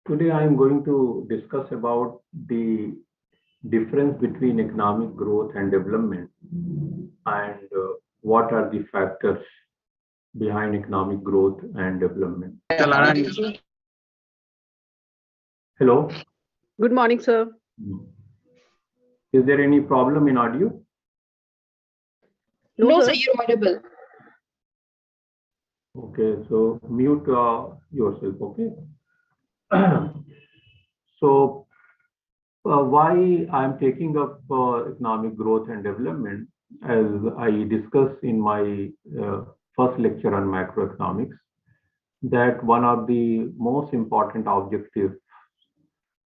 Today I am going to discuss about the difference between economic growth and development and what are the factors behind economic growth and development. Hello. Good morning, sir. Is there any problem in audio? No, sir, you're audible. Okay, so mute yourself, okay? So why I'm taking up economic growth and development, as I discussed in my first lecture on macroeconomics, that one of the most important objectives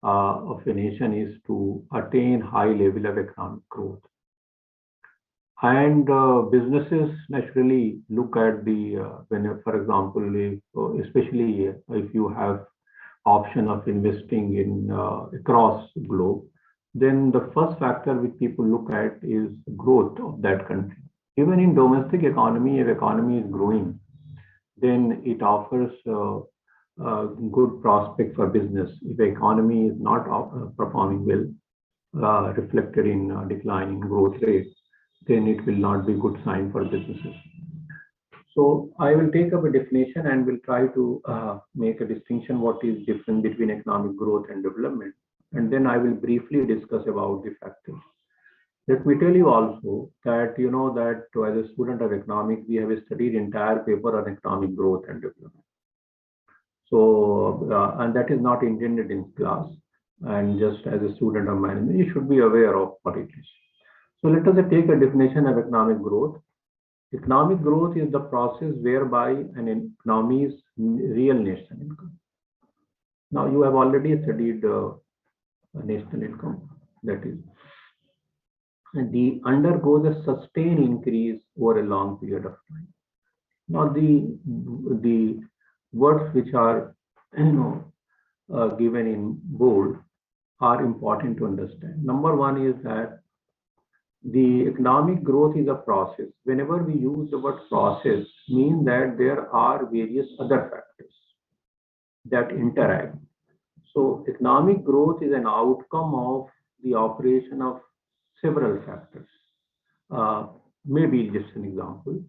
of a nation is to attain high level of economic growth. And businesses naturally look at the, for example, especially if you have option of investing in across globe, then the first factor which people look at is growth of that country. Even in domestic economy, if economy is growing, then it offers good prospect for business. If the economy is not performing well, reflected in declining growth rate, then it will not be a good sign for businesses. So I will take up a definition and will try to make a distinction what is different between economic growth and development. And then I will briefly discuss about the factors. Let me tell you also that you know that as a student of economics, we have studied entire paper on economic growth and development. So, and that is not intended in class. And just as a student of management, you should be aware of what it is. So let us take a definition of economic growth. Economic growth is the process whereby an economy's real national income. Now you have already studied national income, that is, and the undergoes a sustained increase over a long period of time. Now the words which are given in bold are important to understand. Number one is that the economic growth is a process. Whenever we use the word process, means that there are various other factors that interact. So economic growth is an outcome of the operation of several factors. Maybe just an example,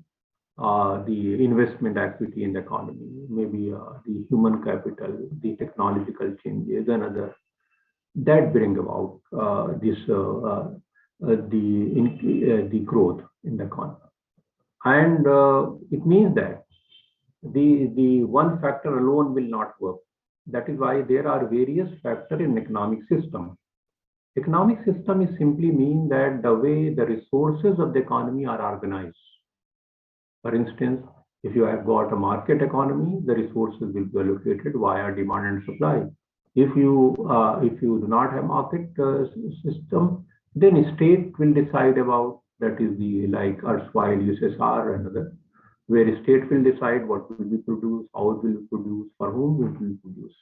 the investment activity in the economy, maybe the human capital, the technological changes, and other that bring about the growth in the economy. And it means that the one factor alone will not work. That is why there are various factors in economic system. Economic system is simply mean that the way the resources of the economy are organized. For instance, if you have got a market economy, the resources will be allocated via demand and supply. If you do not have market system, then state will decide about, that is the like erstwhile USSR and other, where state will decide what will be produced, how it will be produced, for whom it will be produced.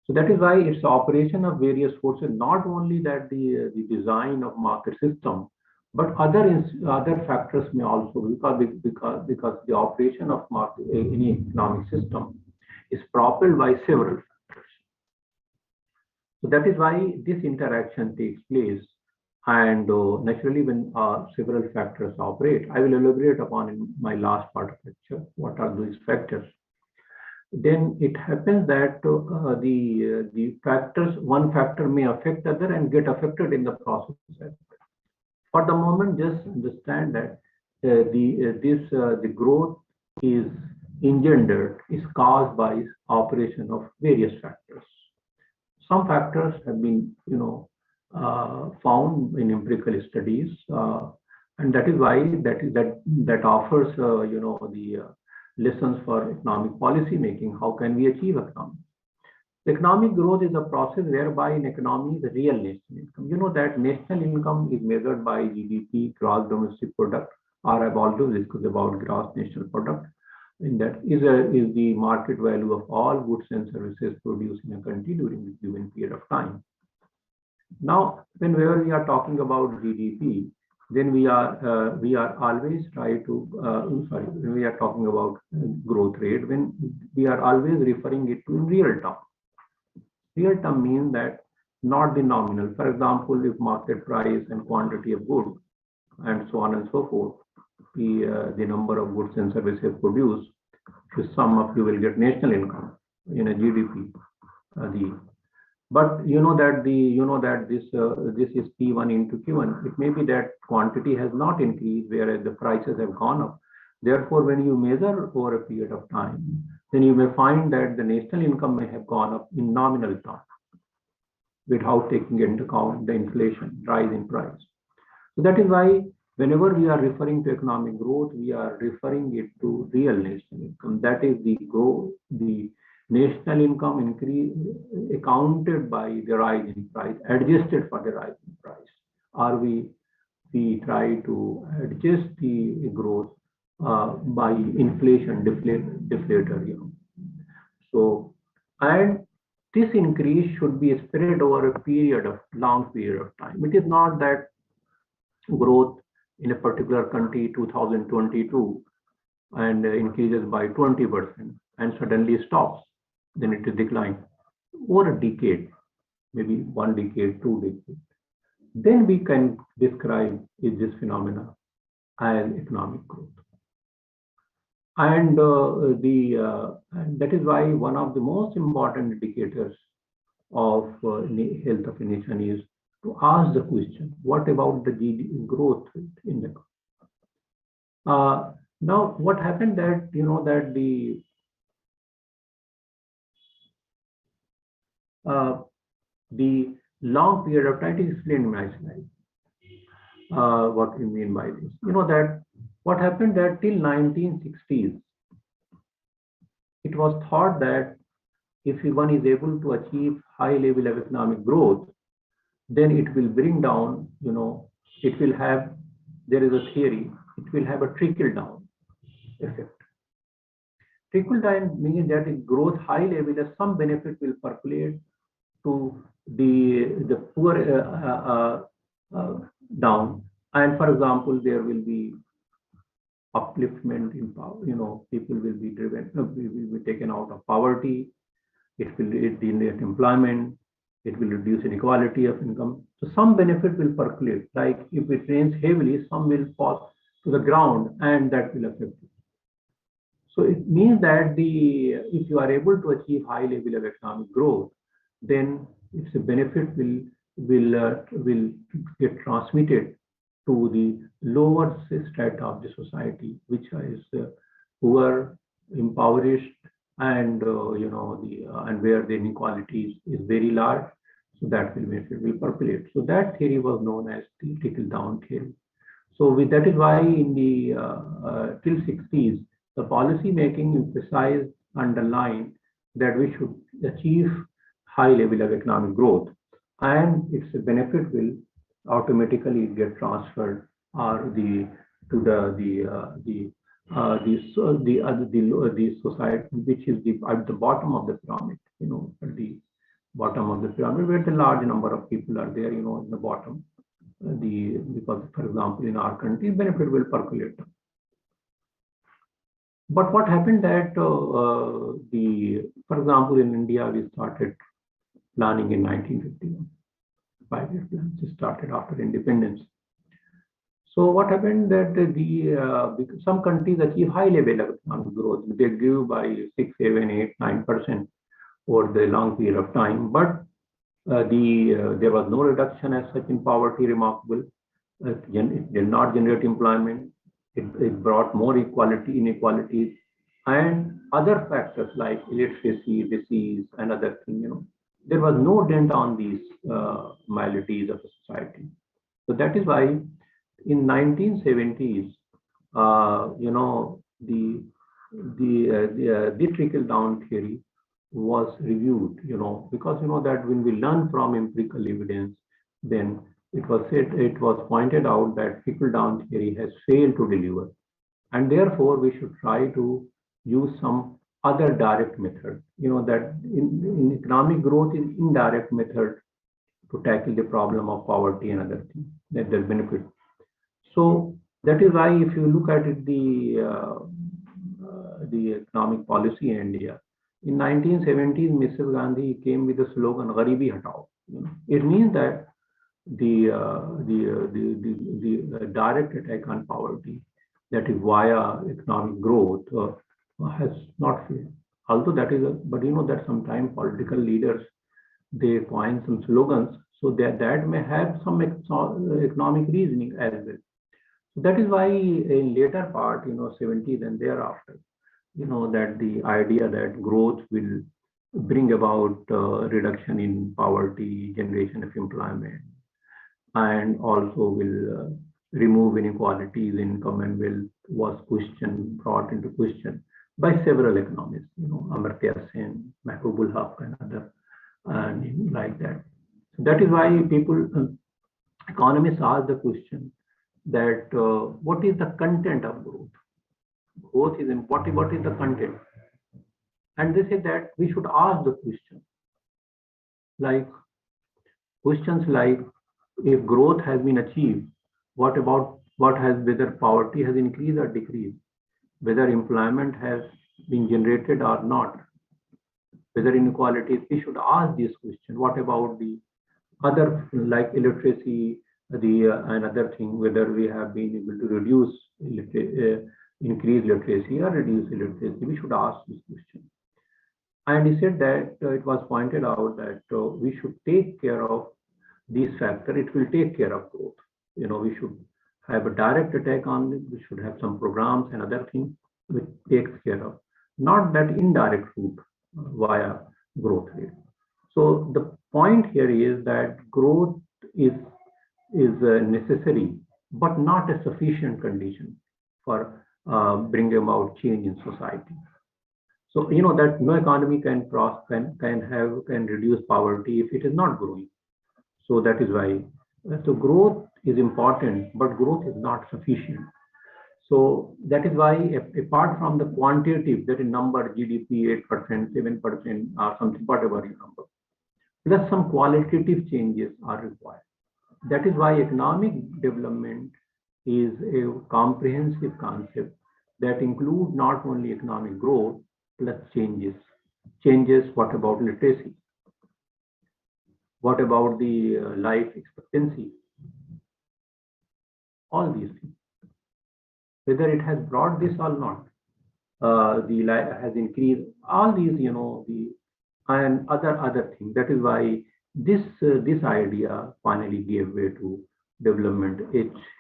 So that is why it's the operation of various forces, not only that the design of market system, but other factors may also, because the operation of market, any economic system is propelled by several factors. So that is why this interaction takes place, and naturally when several factors operate, I will elaborate upon in my last part of lecture what are these factors. Then it happens that the factors, one factor may affect other and get affected in the process. For the moment, just understand that the growth is engendered, is caused by operation of various factors. Some factors have been, found in empirical studies, and that is why that offers, the lessons for economic policy making. How can we achieve economic? Economic growth is a process whereby an economy is real national income. You know that national income is measured by GDP, gross domestic product, or I've also discussed about gross national product. And that is the market value of all goods and services produced in a country during a given period of time. Now, whenever we are talking about GDP, then we are always try to sorry, when we are talking about growth rate, when we are always referring it to real term. Real term means that not the nominal. For example, if market price and quantity of goods and so on and so forth, the number of goods and services produced, to sum up, you will get national income in a GDP. But this is P1 into Q1. It may be that quantity has not increased, whereas the prices have gone up. Therefore, when you measure over a period of time, then you may find that the national income may have gone up in nominal terms without taking into account the inflation, rise in price. So that is why whenever we are referring to economic growth, we are referring it to real national income. That is the growth, the national income increase accounted by the rise in price, adjusted for the rise in price. Or we try to adjust the growth by inflation deflator. So, and this increase should be spread over a long period of time. It is not that growth in a particular country 2022 and increases by 20% and suddenly stops, then it is decline over a decade, maybe 1 decade, 2 decades. Then we can describe this phenomena as economic growth. And that is why one of the most important indicators of health of a nation is to ask the question, what about the GDP growth rate in the now what happened that that the long period of time, to explain my slide what we mean by this. That what happened that till 1960s, it was thought that if one is able to achieve high level of economic growth, then it will bring down, it will have, there is a theory, it will have a trickle down effect. Trickle down means that if growth high level, some benefit will percolate to the poor down. And for example, there will be upliftment in power, people will be driven, will be taken out of poverty, it will generate employment, it will reduce inequality of income. So some benefit will percolate, like if it rains heavily, some will fall to the ground and that will affect it. So it means that if you are able to achieve high level of economic growth, then its benefit will get transmitted to the lower strata of the society, which is poor, impoverished, and and where the inequality is very large. So that will percolate. So that theory was known as the trickle down theory. So that is why in the till 60s, the policy making emphasized, underlined that we should achieve high level of economic growth, and its benefit will automatically get transferred or the society, which is at the bottom of the pyramid, at the bottom of the pyramid, where the large number of people are there, in the bottom. Because, for example, in our country, benefit will percolate. But what happened that for example, in India, we started planning in 1951. 5-year plans started after independence. So what happened that some countries achieve high level of economic growth. They grew by 6, 7, 8, 9% over the long period of time. But there was no reduction as such in poverty, remarkable. It did not generate employment. It brought more inequalities, and other factors like illiteracy, disease, and other things. There was no dent on these maladies of the society. So that is why in 1970s, the trickle down theory was reviewed. Because that when we learn from empirical evidence, then it was pointed out that trickle down theory has failed to deliver, and therefore we should try to use some other direct method. That in economic growth is indirect method to tackle the problem of poverty and other things that benefit. So that is why if you look at it, the economic policy in India, in 1970s, Mrs. Gandhi came with the slogan "Garibi Hatao." It means that the direct attack on poverty, that is via economic growth, has not failed. Although that is, but that sometimes political leaders, they coin some slogans, so that may have some economic reasoning as well. So that is why in later part, 70s and thereafter, that the idea that growth will bring about reduction in poverty, generation of employment, and also will remove inequalities in income and wealth was brought into question by several economists, Amartya Sen, Mahbubul Haq, and other, and like that. So that is why economists ask the question that what is the content of growth? Growth is important. What is the content? And they say that we should ask the question, like questions like, if growth has been achieved, what about whether poverty has increased or decreased, whether employment has been generated or not, whether inequalities? We should ask this question. What about the other, like illiteracy, another thing, whether we have been able to increase literacy or reduce illiteracy? We should ask this question. And he said that it was pointed out that we should take care of these factors. It will take care of growth. We should have a direct attack on it. We should have some programs and other things which takes care of, not that indirect route via growth rate. So the point here is that growth is necessary, but not a sufficient condition for bringing about change in society. So that no economy can reduce poverty if it is not growing. So that is why. So growth is important, but growth is not sufficient. So that is why, apart from the quantitative, that is number, GDP 8%, 7%, or something, whatever number, plus some qualitative changes are required. That is why economic development is a comprehensive concept that includes not only economic growth plus changes. Changes, what about literacy? What about the life expectancy? All these things. Whether it has brought this or not, the life has increased. All these, and other things. That is why this idea finally gave way to development,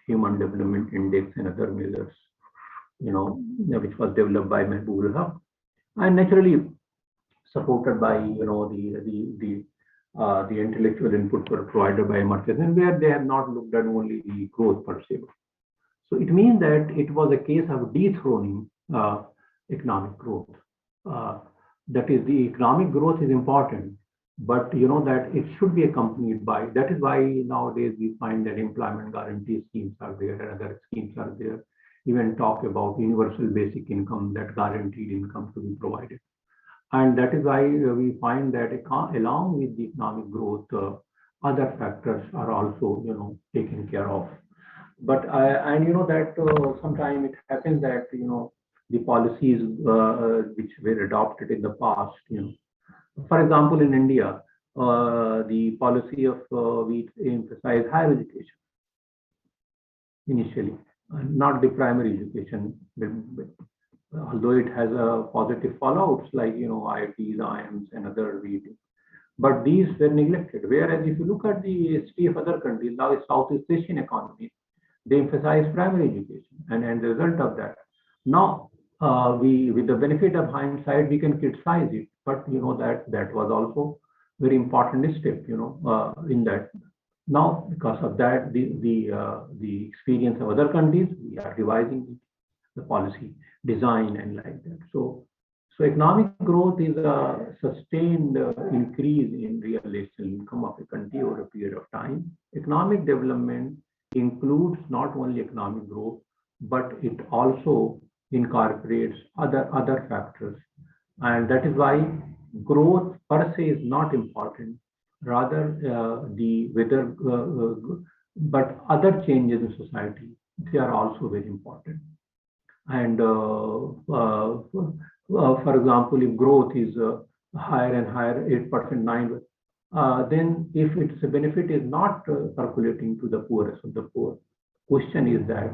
Human Development Index, and other measures, which was developed by Mahbubul Haq, and naturally supported by the intellectual input provided by Amartya Sen, where they have not looked at only the growth per se. So it means that it was a case of dethroning economic growth. That is, the economic growth is important, but that it should be accompanied by. That is why nowadays we find that employment guarantee schemes are there and other schemes are there. Even talk about universal basic income, that guaranteed income to be provided. And that is why we find that along with the economic growth, other factors are also, taken care of. But that sometimes it happens that the policies which were adopted in the past, for example, in India, the policy of we emphasize higher education initially, not the primary education, although it has a positive fallouts like IITs, IIMs, and other reading. But these were neglected. Whereas if you look at the history of other countries, now Southeast Asian economies, they emphasize primary education, and the result of that. Now, with the benefit of hindsight, we can criticize it, but that was also very important step, in that. Now, because of that, the experience of other countries, we are revising the policy design and like that. So economic growth is a sustained increase in real national income of a country over a period of time. Economic development includes not only economic growth, but it also incorporates other factors. And that is why growth per se is not important. Rather, but other changes in society, they are also very important. And for example, if growth is higher and higher, 8%, 9, then if its benefit is not circulating to the poorest of the poor, question is that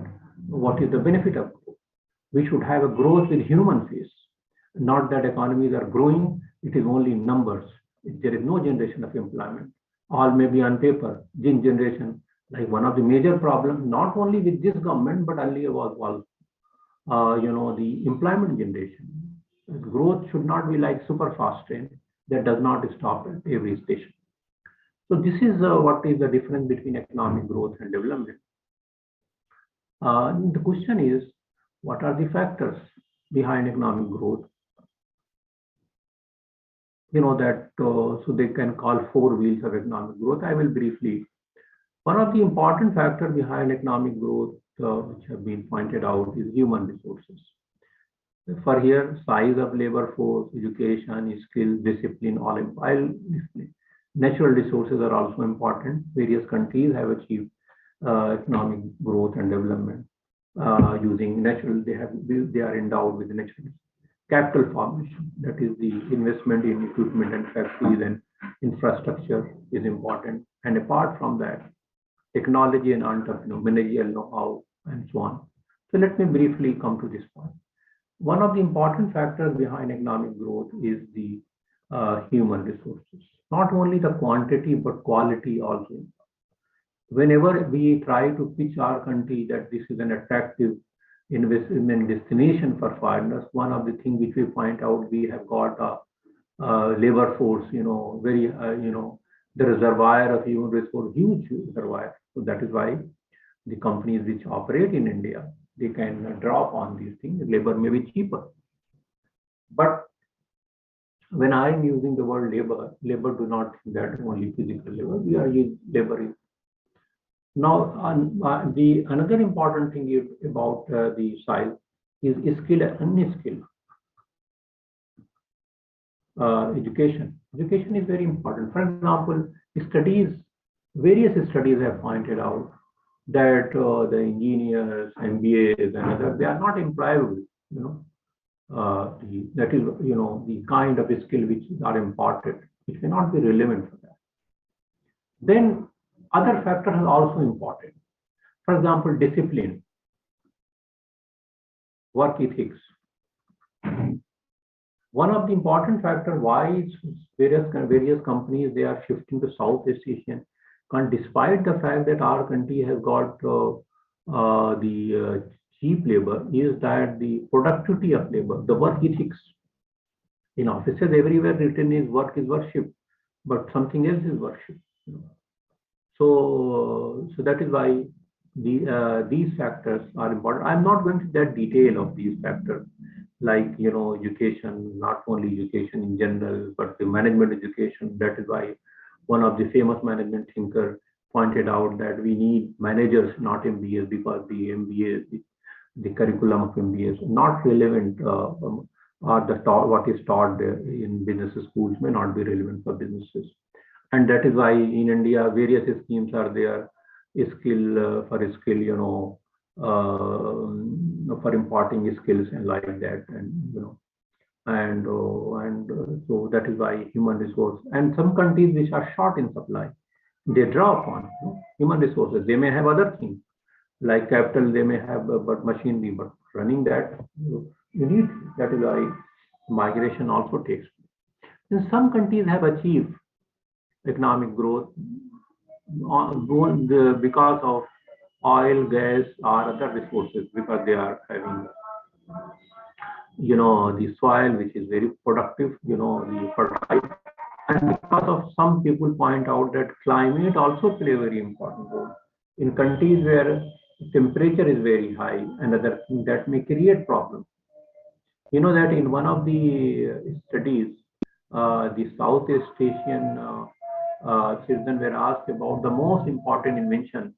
what is the benefit of growth? We should have a growth with human face, not that economies are growing, it is only in numbers. There is no generation of employment. All may be on paper, generation, like one of the major problems, not only with this government, but earlier was the employment generation. Growth should not be like super fast train that does not stop at every station. So this is what is the difference between economic growth and development. The question is, what are the factors behind economic growth? You know that, so they can call four wheels of economic growth. I will briefly. One of the important factors behind economic growth, which have been pointed out, is human resources. For here, size of labor force, education, skills, discipline, all discipline. Natural resources are also important. Various countries have achieved economic growth and development using natural. They are endowed with natural capital formation. That is the investment in equipment and factories and infrastructure is important. And apart from that, technology and entrepreneurial managerial know-how and so on. So let me briefly come to this point. One of the important factors behind economic growth is the human resources. Not only the quantity, but quality also. Whenever we try to pitch our country that this is an attractive investment destination for foreigners, one of the things which we point out, we have got a labor force, very, the reservoir of human resource, huge reservoir. So that is why the companies which operate in India, they can draw upon these things. Labor may be cheaper. But when I am using the word labor do not think that only physical labor. We are using labor. Now, another important thing about the size is skill and unskilled. Education. Education is very important. For example, various studies have pointed out that the engineers, MBAs, and others, they are not employable. That is, the kind of skill which are imparted, which may not be relevant for that. Then other factors are also important. For example, discipline, work ethics. One of the important factors why various companies they are shifting to Southeast Asian, despite the fact that our country has got the cheap labor, is that the productivity of labor, the work ethics. In offices everywhere written is work is worship, but something else is worship. So that is why these factors are important. I'm not going to that detail of these factors, like education, not only education in general, but the management education. That is why one of the famous management thinkers pointed out that we need managers, not MBAs, because the MBAs, the curriculum of MBAs, not relevant, or what is taught in business schools may not be relevant for businesses. And that is why in India, various schemes are there, for imparting skills and like that, and so that is why human resource. And some countries which are short in supply, they draw upon human resources. They may have other things like capital, they may have but machinery, but running that you need. That is why migration also takes place. And some countries have achieved economic growth because of oil, gas, or other resources, because they are having the soil which is very productive, the fertile. And because of some people point out that climate also play a very important role in countries where temperature is very high and other things that may create problems. You know that in one of the studies, the Southeast Asian citizens were asked about the most important invention.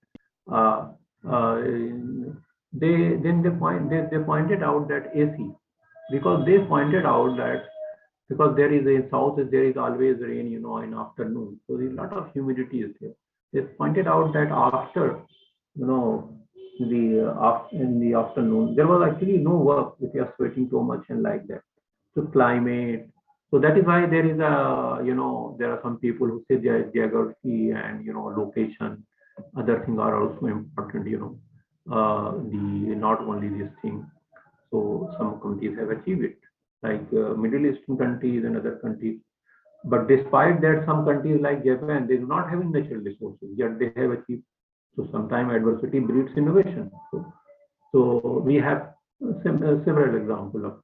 They pointed out that AC, because they pointed out that because there is in south there is always rain, in afternoon, so there's a lot of humidity is there. They pointed out that after in the afternoon. There was actually no work if you are sweating too much and like that. So climate. So that is why there is a, there are some people who say geography and, location, other things are also important, the not only this thing. So some countries have achieved it, like Middle Eastern countries and other countries. But despite that, some countries like Japan, they do not have natural resources, yet they have achieved. So sometimes adversity breeds innovation. So we have several examples of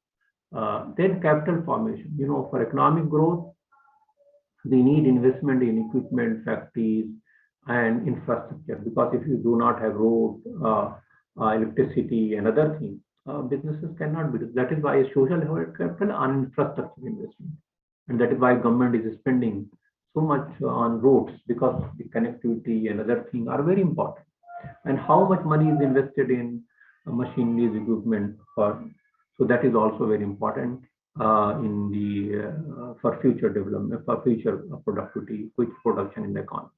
then capital formation. For economic growth, we need investment in equipment, factories, and infrastructure. Because if you do not have road, electricity, and other things, businesses cannot be. That is why social capital and infrastructure investment, and that is why government is spending so much on roads, because the connectivity and other things are very important. And how much money is invested in machineries, equipment for, so that is also very important in the for future development, for future productivity, which production in the economy.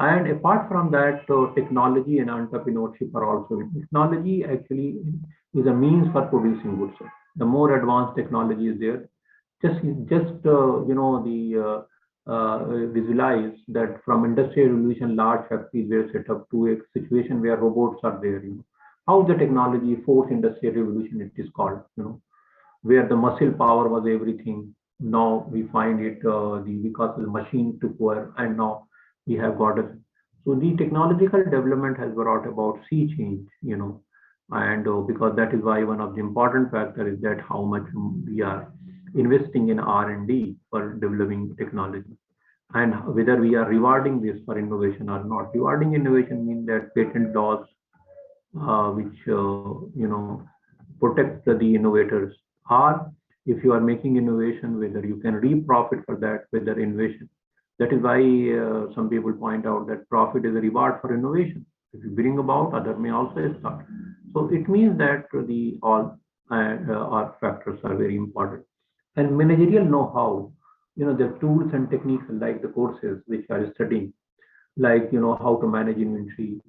And apart from that, technology and entrepreneurship are also. Technology actually is a means for producing goods. The more advanced technology is there, just the visualize that from industrial revolution, large factories were set up to a situation where robots are there. How the technology, fourth industrial revolution, it is called. Where the muscle power was everything. Now we find it because the machine took over, and now we have got it. So the technological development has brought about sea change, and because that is why one of the important factors is that how much we are investing in R&D for developing technology, and whether we are rewarding this for innovation or not. Rewarding innovation means that patent laws, which protect the innovators, or if you are making innovation, whether you can reap profit for that, whether innovation. That is why some people point out that profit is a reward for innovation. If you bring about, other may also start. So it means that all factors are very important. And managerial know-how, the tools and techniques like the courses which are studying, like how to manage inventory.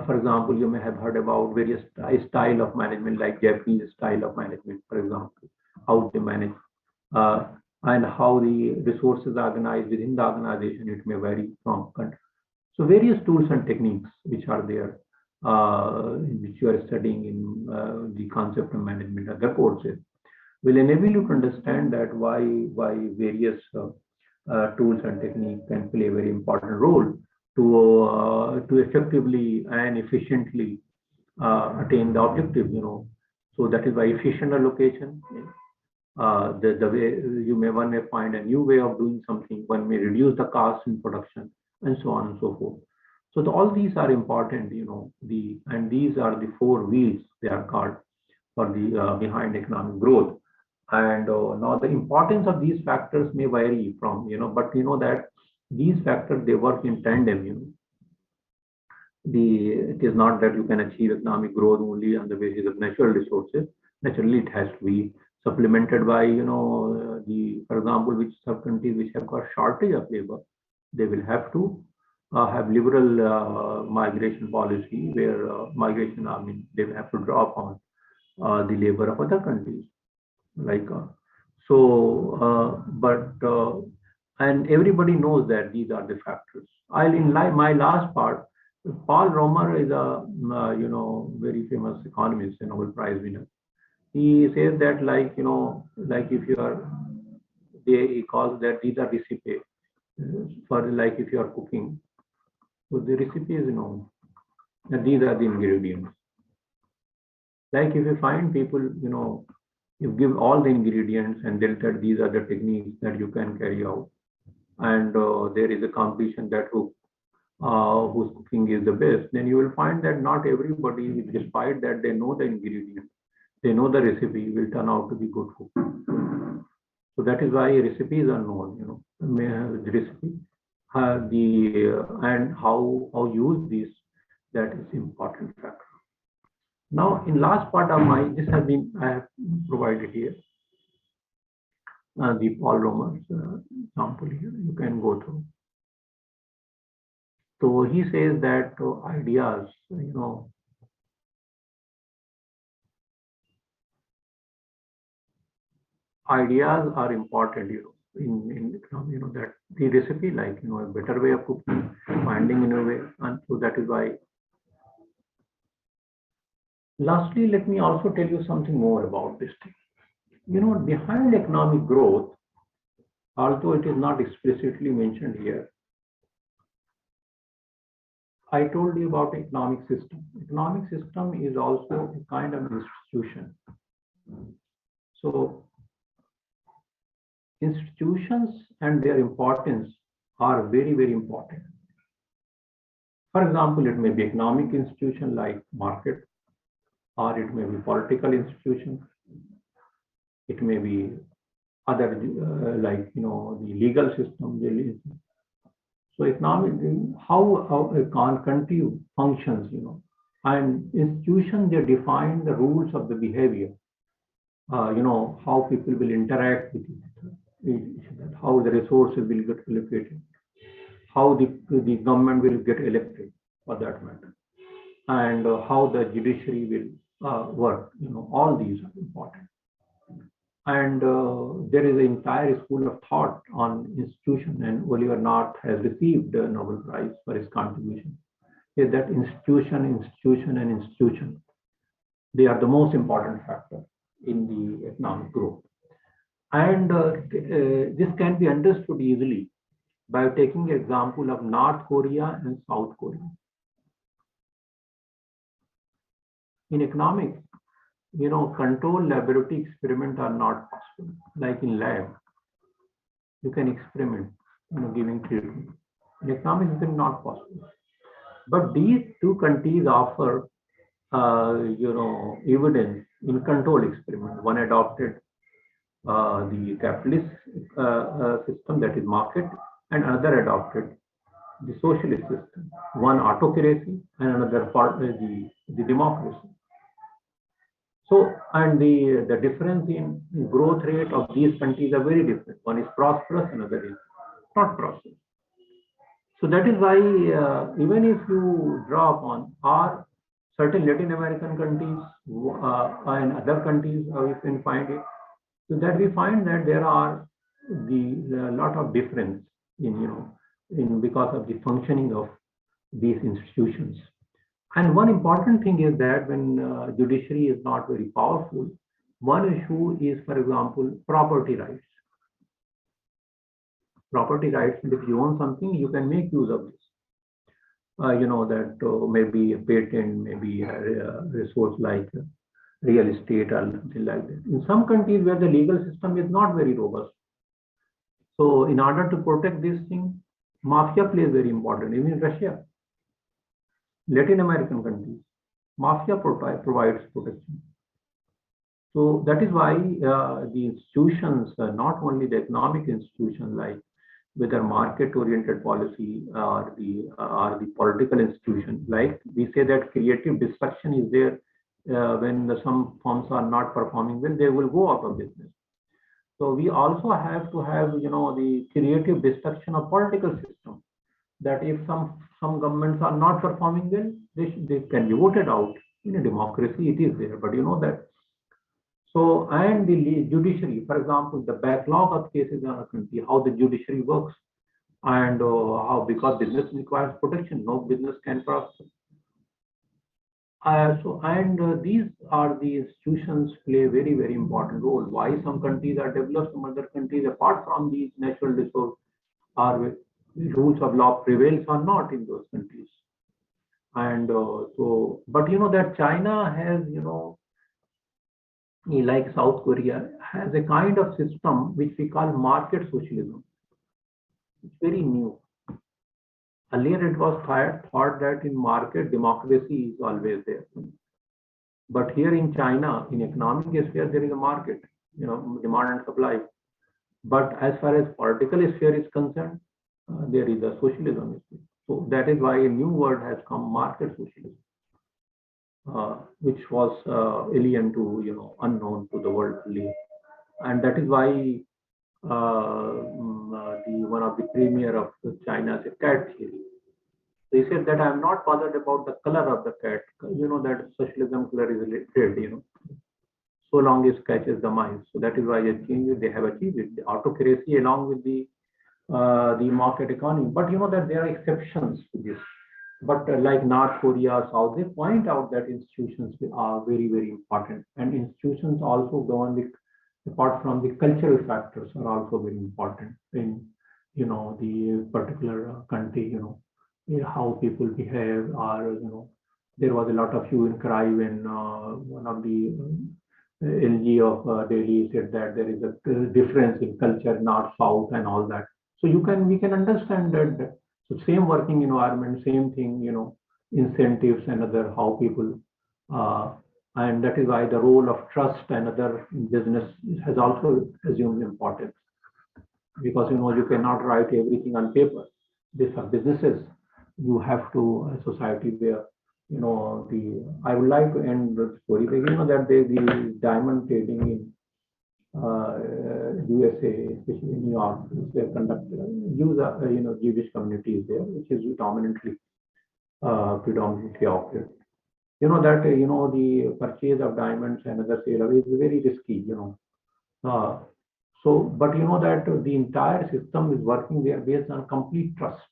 For example, you may have heard about various style of management, like Japanese style of management, for example, how they manage. Uh, and how the resources are organized within the organization, it may vary from country. So various tools and techniques which are there, which you are studying in the concept of management, other courses, will enable you to understand that why various tools and techniques can play a very important role to effectively and efficiently attain the objective. So that is why efficient allocation. The way one may find a new way of doing something, one may reduce the cost in production, and so on and so forth. So all these are important, and these are the four wheels they are called for the behind economic growth. And now the importance of these factors may vary from, but that these factors, they work in tandem. It is not that you can achieve economic growth only on the basis of natural resources. Naturally, it has to be supplemented by, for example, which some countries which have got shortage of labor, they will have to have liberal migration policy, where migration, I mean, they will have to draw upon the labor of other countries, like and everybody knows that these are the factors. I'll in my last part. Paul Romer is a very famous economist and Nobel Prize winner. He says that, like if you are, he calls that these are recipes for, like if you are cooking. So the recipe is that these are the ingredients. Like if you find people, you give all the ingredients and they'll tell these are the techniques that you can carry out. And there is a competition that whose cooking is the best, then you will find that not everybody, despite that they know the ingredient, they know the recipe, will turn out to be good food. So that is why recipes are known, the recipe, and how use this, that is important factor. Now, in last part of my, I have provided here the Paul Romer's example here. You can go through. So he says that ideas, ideas are important, in economy, that the recipe, like, a better way of cooking, finding in a way, and so that is why. Lastly, let me also tell you something more about this thing. Behind economic growth, although it is not explicitly mentioned here, I told you about economic system. Economic system is also a kind of institution. So institutions and their importance are very, very important. For example, it may be economic institution like market, or it may be political institution. It may be other, like, the legal system. So economic, how a country functions, and institutions, they define the rules of the behavior. How people will interact with each other, how the resources will get allocated, how the government will get elected, for that matter, and how the judiciary will work. All these are important. And there is an entire school of thought on institution, and Oliver North has received the Nobel Prize for his contribution. Is that institution, they are the most important factor in the economic growth. And this can be understood easily by taking example of North Korea and South Korea. In economics, controlled laboratory experiments are not possible. Like in lab, you can experiment, giving treatment. In economics, it is not possible. But these two countries offer, evidence in control experiment. One adopted the capitalist system, that is market, and another adopted the socialist system. One autocracy and another part the democracy. So, and the difference in growth rate of these countries are very different. One is prosperous, another is not prosperous. So that is why, even if you draw upon, are certain Latin American countries and other countries, you can find it, so that we find that there are the lot of difference in because of the functioning of these institutions. And one important thing is that when judiciary is not very powerful, one issue is, for example, property rights. Property rights, and if you own something, you can make use of this. That maybe a patent, maybe a resource like real estate or something like that. In some countries where the legal system is not very robust, so in order to protect this thing, mafia plays very important. Even in Russia, Latin American countries, mafia provides protection. So that is why the institutions, not only the economic institutions like whether market-oriented policy or the political institution, like we say that creative destruction is there when some firms are not performing well, they will go out of business. So we also have to have, the creative destruction of political system. That if some governments are not performing well, they can be voted out. In a democracy, it is there, but that. So, and the judiciary, for example, the backlog of cases in our country, how the judiciary works, and how, because business requires protection, no business can prosper. These are the institutions play very, very important role. Why some countries are developed, some other countries, apart from these natural resources, are rules of law prevails or not in those countries. And but that China has, like South Korea, has a kind of system which we call market socialism. It's very new. Earlier it was thought that in market democracy is always there. But here in China, in economic sphere, there is a market, demand and supply. But as far as political sphere is concerned, there is a socialism. So that is why a new word has come, market socialism, which was alien to, unknown to the world fully. And that is why one of the premier of China said cat theory. They said that I'm not bothered about the color of the cat. That socialism color is red. so long as catches the mice. So that is why they have achieved it. The autocracy along with the market economy. But you know that there are exceptions to this. But like North Korea, South, they point out that institutions are very, very important. And institutions also govern apart from the cultural factors are also very important in, the particular country, how people behave or, there was a lot of hue and cry when one of the LG of Delhi said that there is a difference in culture, north, south, and all that. So we can understand that. So same working environment, same thing, incentives and other how people, uh, and that is why the role of trust and other in business has also assumed importance because you cannot write everything on paper. These are businesses. You have to a society where the I would like to end the story by that the diamond trading in USA, especially in New York, they conduct use Jewish communities there, which is predominantly operated. You know that the purchase of diamonds and other sale is very risky. Uh, but you know that the entire system is working there based on complete trust.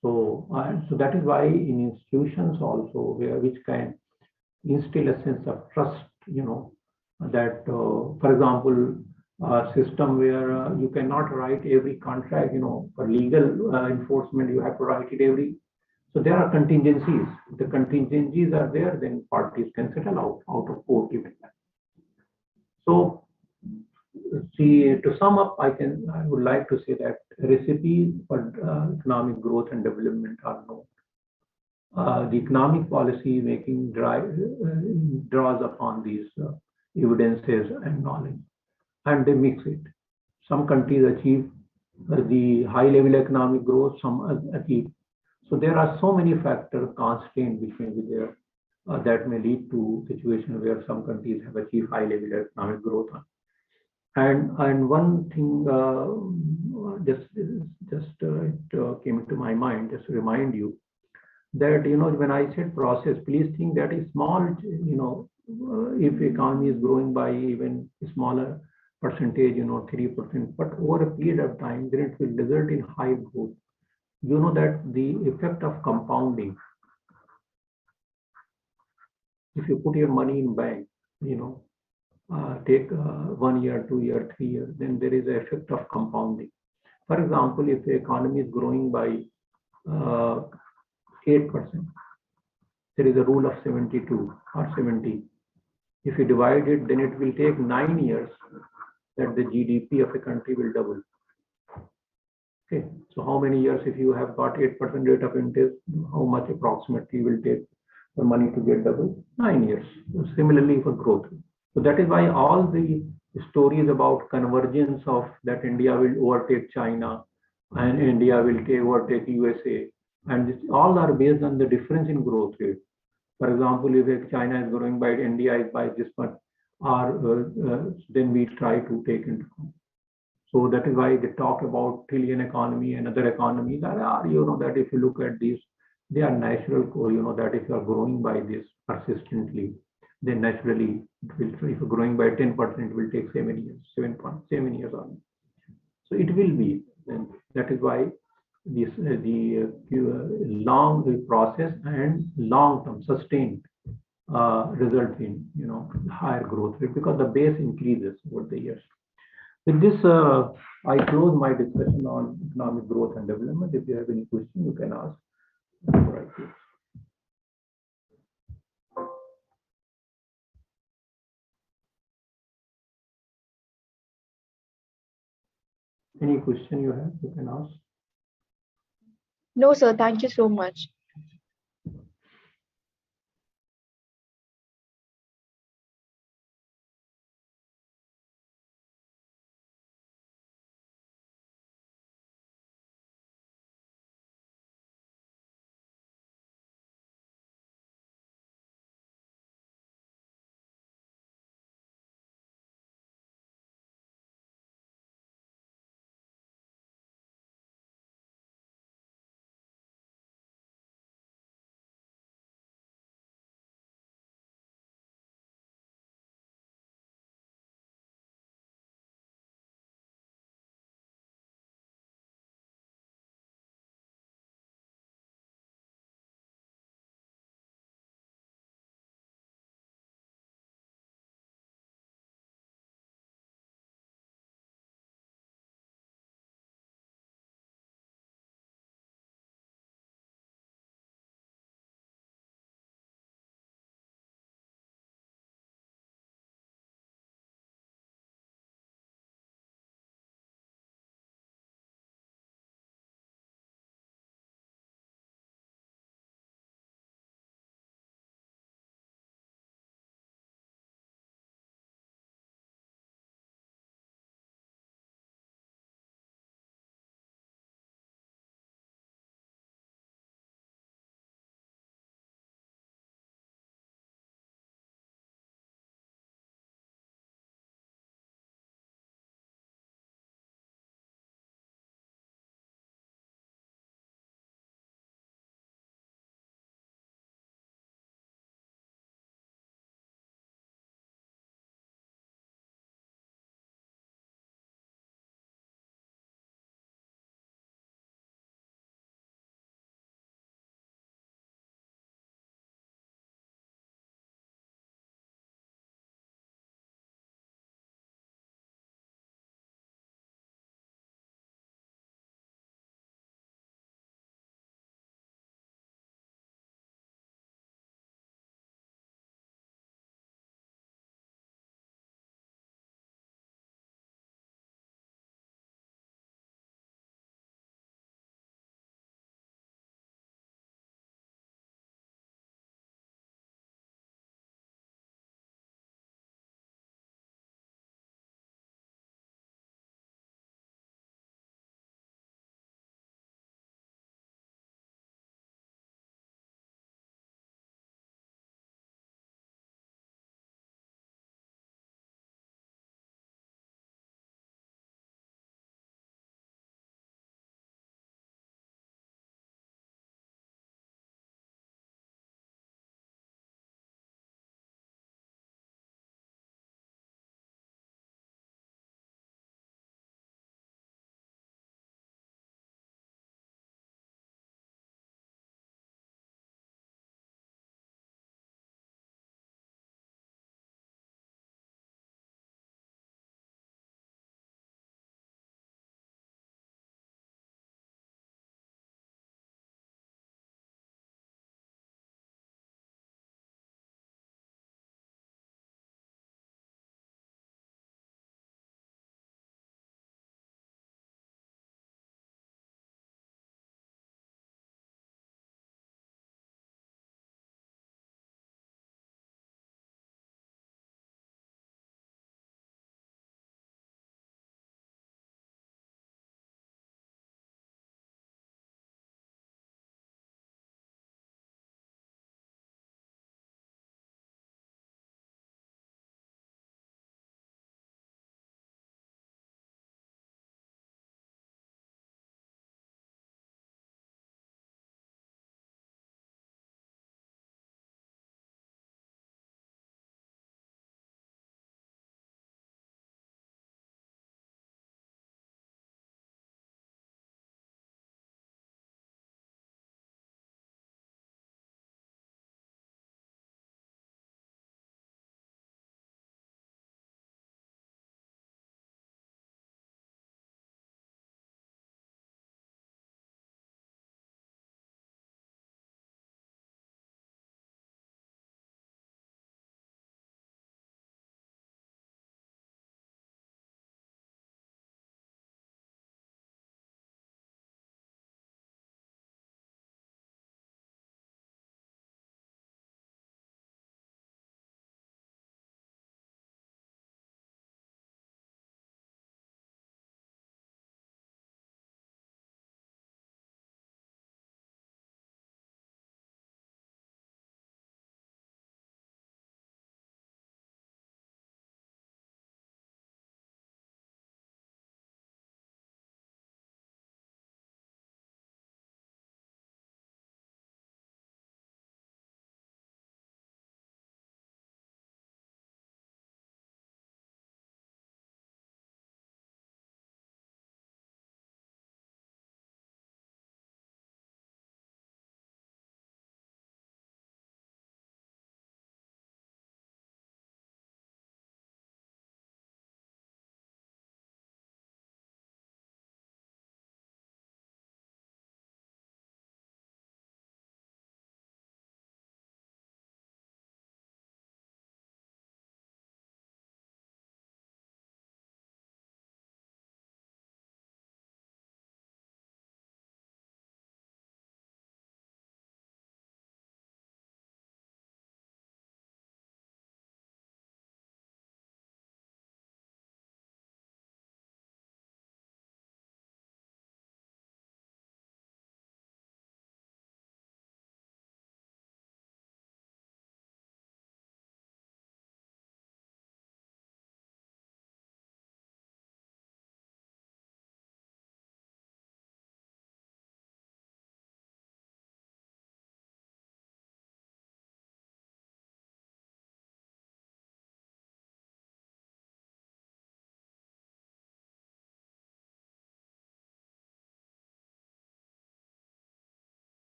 So that is why in institutions also which can instill a sense of trust. That for example, a system where you cannot write every contract. For legal enforcement, you have to write it every. So there are contingencies. If the contingencies are there, then parties can settle out of court even. So see, to sum up, I would like to say that recipes for economic growth and development are known. The economic policy making draws upon these evidences and knowledge, and they mix it. Some countries achieve the high level economic growth, some achieve. So there are so many factors, constraints which may be there that may lead to situation where some countries have achieved high level economic growth. And one thing it came into my mind, just to remind you that when I said process, please think that is small. If economy is growing by even a smaller percentage, 3%, but over a period of time, then it will result in high growth. You know that the effect of compounding. If you put your money in bank, take 1 year, 2 year, 3 years, then there is an effect of compounding. For example, if the economy is growing by 8%, there is a rule of 72 or 70. If you divide it, then it will take 9 years that the GDP of a country will double. Okay, so how many years if you have got 8% rate of interest, how much approximately will take for money to get double? 9 years. Similarly for growth. So that is why all the stories about convergence of that India will overtake China and India will overtake USA, and this all are based on the difference in growth rate. For example, if China is growing by India is by this much, or then we try to take into account. So that is why they talk about trillion economy and other economies. That if you look at these, they are natural. That if you are growing by this persistently, then naturally it will. If you're growing by 10%, it will take 7 years, 7 years on. So it will be. And that is why this the long process and long-term sustained result in higher growth rate because the base increases over the years. With this, I close my discussion on economic growth and development. If you have any question, you can ask. Any question you have, you can ask. No, sir. Thank you so much.